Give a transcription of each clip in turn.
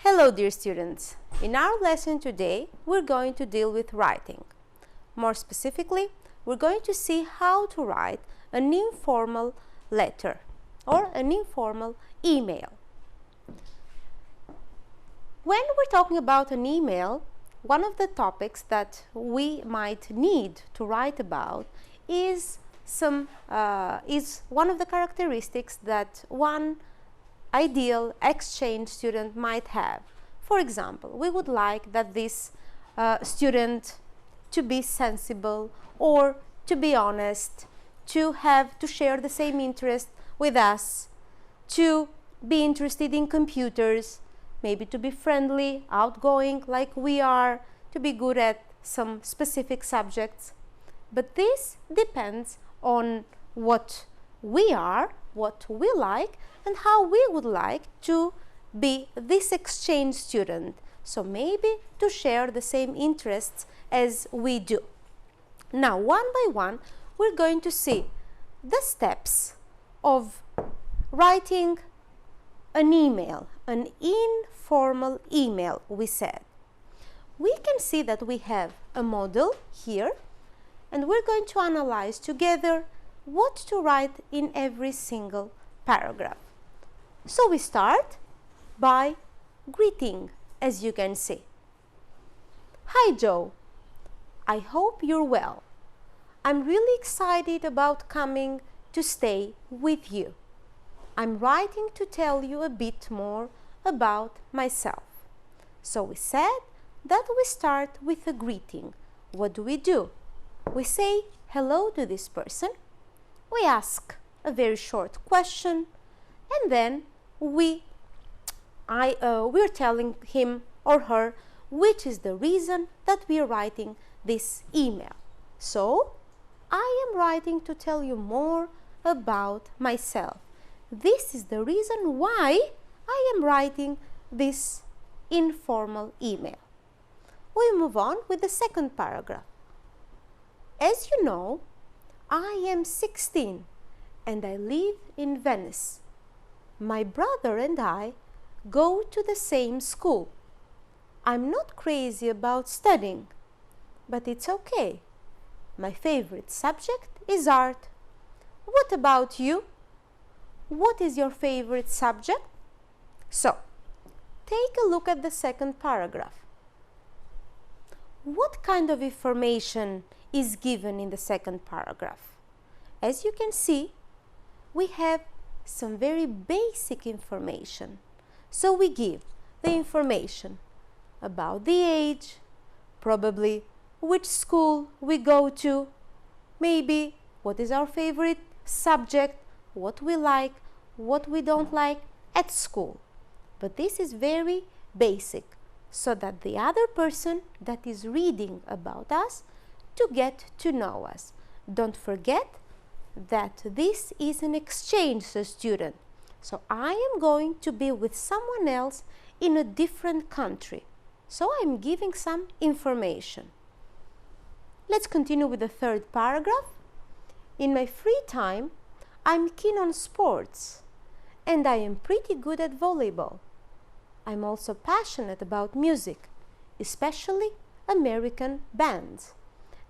Hello dear students, in our lesson today we're going to deal with writing. More specifically, we're going to see how to write an informal letter or an informal email. When we're talking about an email, one of the topics that we might need to write about is one of the characteristics that one ideal exchange student might have. For example, we would like that this student to be sensible or to be honest, to share the same interest with us, to be interested in computers, maybe to be friendly, outgoing like we are, to be good at some specific subjects. But this depends on what we are, what we like, and how we would like to be this exchange student. So maybe to share the same interests as we do. Now, one by one, we're going to see the steps of writing an email, an informal email, we said. We can see that we have a model here, and we're going to analyze together what to write in every single paragraph. So we start by greeting, as you can see. Hi Joe, I hope you're well. I'm really excited about coming to stay with you. I'm writing to tell you a bit more about myself. So we said that we start with a greeting. What do? We say hello to this person. We ask a very short question, and then we're telling him or her which is the reason that we are writing this email. So, I am writing to tell you more about myself. This is the reason why I am writing this informal email. We move on with the second paragraph. As you know, I am 16 and I live in Venice. My brother and I go to the same school. I'm not crazy about studying, but it's okay. My favorite subject is art. What about you? What is your favorite subject? So, take a look at the second paragraph. What kind of information is given in the second paragraph? As you can see, we have some very basic information. So we give the information about the age, probably which school we go to, maybe what is our favorite subject, what we like, what we don't like at school. But this is very basic, so that the other person that is reading about us to get to know us. Don't forget that this is an exchange student. So I am going to be with someone else in a different country. So I'm giving some information. Let's continue with the third paragraph. In my free time, I'm keen on sports and I am pretty good at volleyball. I'm also passionate about music, especially American bands.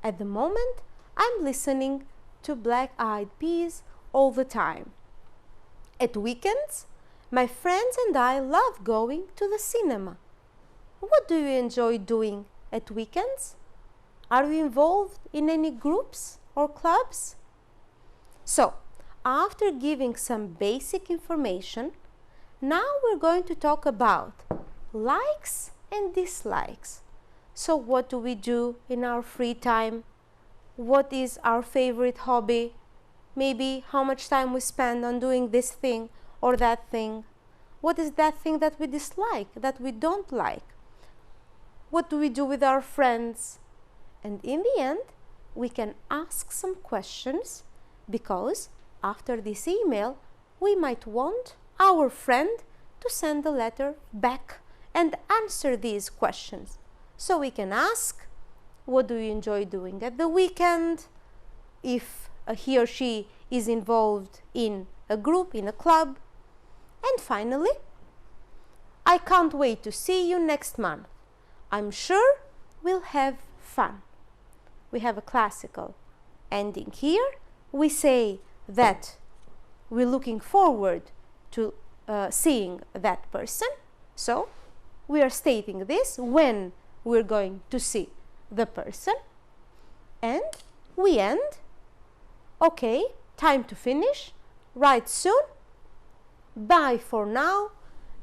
At the moment, I'm listening to Black Eyed Peas all the time. At weekends, my friends and I love going to the cinema. What do you enjoy doing at weekends? Are you involved in any groups or clubs? So, after giving some basic information, now we're going to talk about likes and dislikes. So what do we do in our free time? What is our favorite hobby? Maybe how much time we spend on doing this thing or that thing. What is that thing that we dislike, that we don't like? What do we do with our friends? And in the end, we can ask some questions, because after this email, we might want our friend to send a letter back and answer these questions. So we can ask, what do you enjoy doing at the weekend? If he or she is involved in a group, in a club. And finally, I can't wait to see you next month. I'm sure we'll have fun. We have a classical ending here. We say that we're looking forward to seeing that person. So we are stating this when we're going to see the person. And we end. Okay, time to finish. Write soon. Bye for now.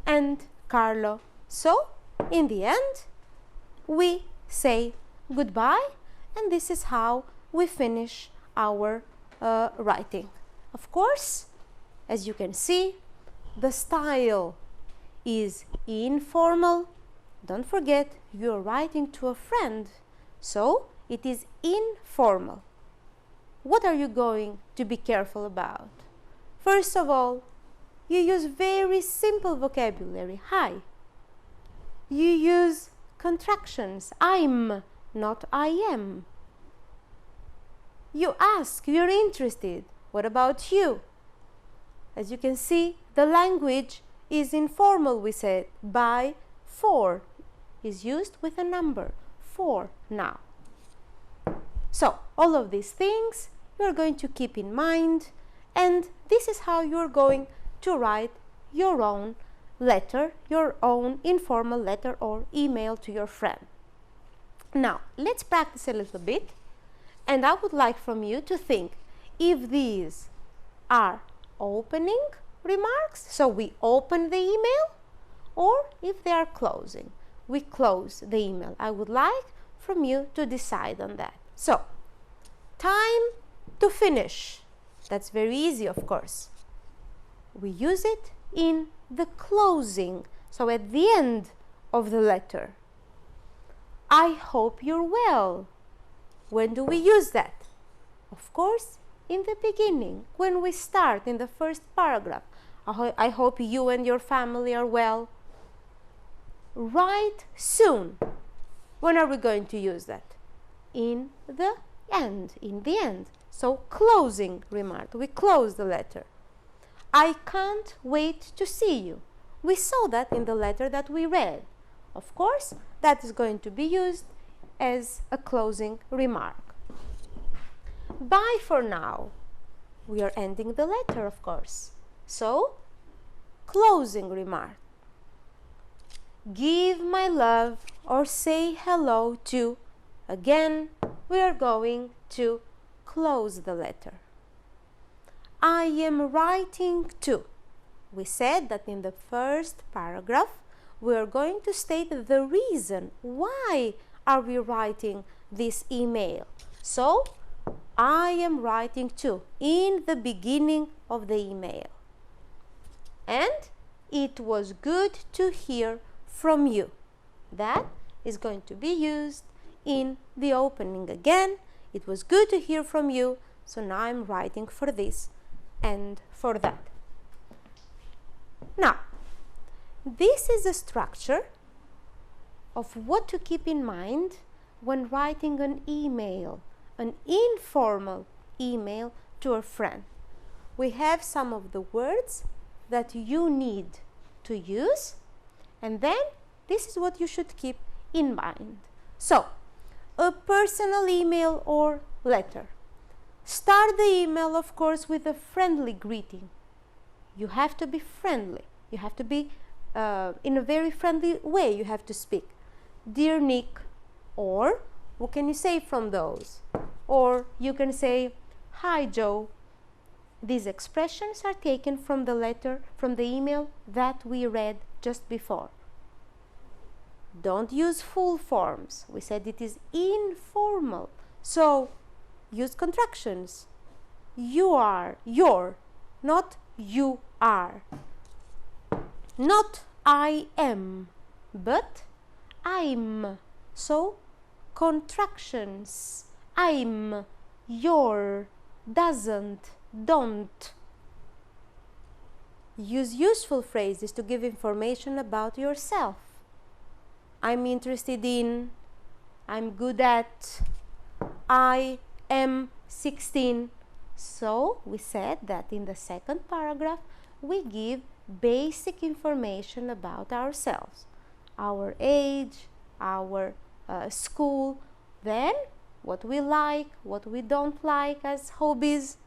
And Carlo. So in the end, we say goodbye, and this is how we finish our writing. Of course, as you can see, the style is informal. Don't forget, you're writing to a friend, so it is informal. What are you going to be careful about? First of all, you use very simple vocabulary. Hi. You use contractions. I'm, not I am. You ask, you're interested. What about you? As you can see, the language is informal, we said. By, for is used with a number. For now. So, all of these things you're going to keep in mind, and this is how you're going to write your own letter, your own informal letter or email to your friend. Now, let's practice a little bit, and I would like from you to think if these are opening remarks, so we open the email, or if they are closing, we close the email. I would like from you to decide on that. So, time to finish. That's very easy, of course. We use it in the closing, so at the end of the letter. I hope you're well. When do we use that? Of course, in the beginning, when we start in the first paragraph. I hope you and your family are well. Write soon. When are we going to use that? In the end. In the end. So, closing remark. We close the letter. I can't wait to see you. We saw that in the letter that we read. Of course, that is going to be used as a closing remark. Bye for now. We are ending the letter, of course. So, closing remark. Give my love or say hello to. Again, we are going to close the letter. I am writing to. We said that in the first paragraph we are going to state the reason why are we writing this email. So, I am writing to in the beginning of the email. And it was good to hear from you. That is going to be used in the opening again. It was good to hear from you, so now I'm writing for this and for that. Now, this is a structure of what to keep in mind when writing an email, an informal email to a friend. We have some of the words that you need to use, and then this is what you should keep in mind. So, a personal email or letter. Start the email, of course, with a friendly greeting. You have to be friendly. You have to be in a very friendly way. You have to speak. Dear Nick, or what can you say from those? Or you can say, Hi Joe. These expressions are taken from the letter, from the email that we read just before. Don't use full forms. We said it is informal. So, use contractions. You are, your, not you are. Not I am, but I'm. So, contractions. I'm, your, doesn't, don't. Use useful phrases to give information about yourself. I'm interested in, I'm good at, I am 16. So, we said that in the second paragraph, we give basic information about ourselves, our age, our school, then what we like, what we don't like as hobbies.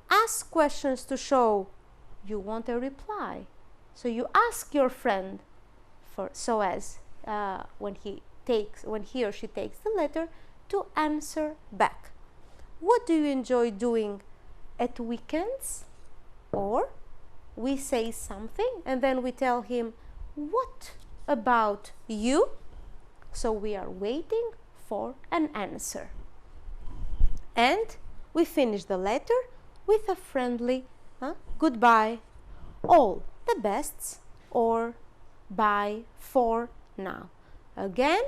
Ask questions to show you want a reply. So you ask your friend so as when he or she takes the letter to answer back. What do you enjoy doing at weekends? Or we say something and then we tell him, what about you? So we are waiting for an answer. And we finish the letter with a friendly goodbye, all the bests, or bye for now. Again,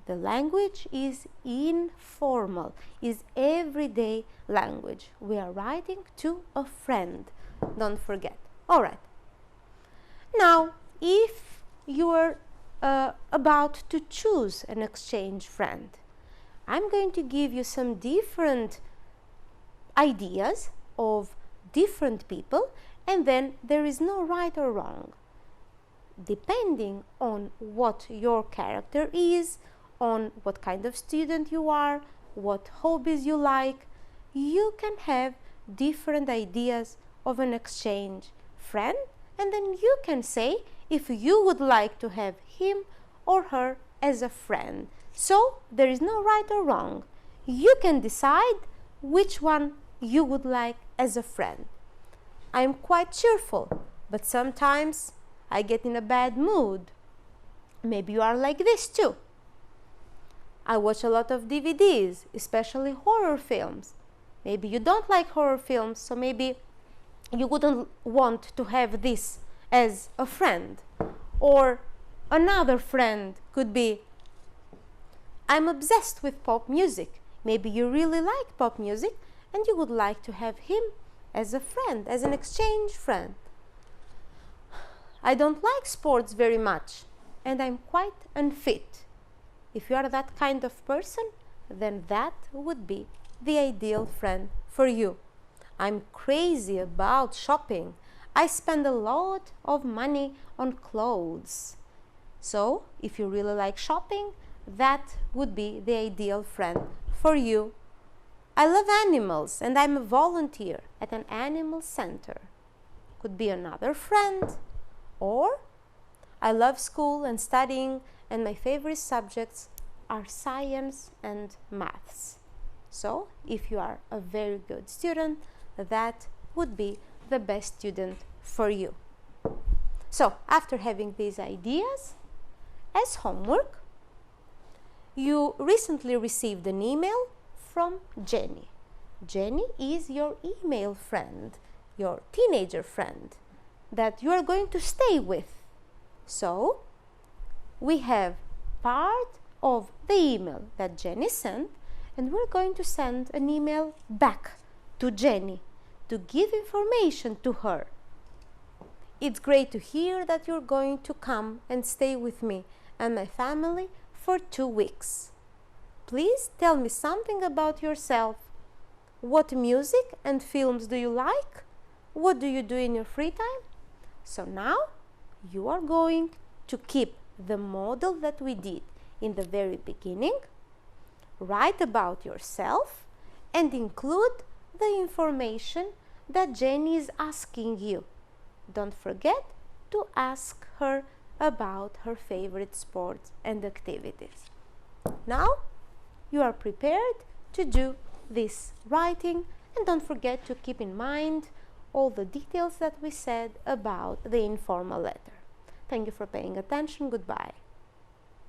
the language is informal, is everyday language. We are writing to a friend, don't forget. All right. Now, if you are about to choose an exchange friend, I'm going to give you some different ideas of different people, and then there is no right or wrong. Depending on what your character is, on what kind of student you are, what hobbies you like, you can have different ideas of an exchange friend, and then you can say if you would like to have him or her as a friend. So there is no right or wrong. You can decide which one you would like as a friend. I'm quite cheerful, but sometimes I get in a bad mood. Maybe you are like this too. I watch a lot of DVDs, especially horror films. Maybe you don't like horror films, so maybe you wouldn't want to have this as a friend. Or another friend could be, I'm obsessed with pop music. Maybe you really like pop music and you would like to have him as a friend, as an exchange friend. I don't like sports very much and I'm quite unfit. If you are that kind of person, then that would be the ideal friend for you. I'm crazy about shopping. I spend a lot of money on clothes. So, if you really like shopping, that would be the ideal friend for you. I love animals and I'm a volunteer at an animal center. Could be another friend. Or, I love school and studying and my favorite subjects are science and maths. So, if you are a very good student, that would be the best student for you. So, after having these ideas, as homework, you recently received an email from Jenny. Jenny is your email friend, your teenager friend that you are going to stay with. So, we have part of the email that Jenny sent, and we're going to send an email back to Jenny to give information to her. It's great to hear that you're going to come and stay with me and my family for 2 weeks. Please tell me something about yourself. What music and films do you like? What do you do in your free time? So now you are going to keep the model that we did in the very beginning, write about yourself, and include the information that Jenny is asking you. Don't forget to ask her about her favorite sports and activities. Now you are prepared to do this writing, and don't forget to keep in mind all the details that we said about the informal letter. Thank you for paying attention. Goodbye.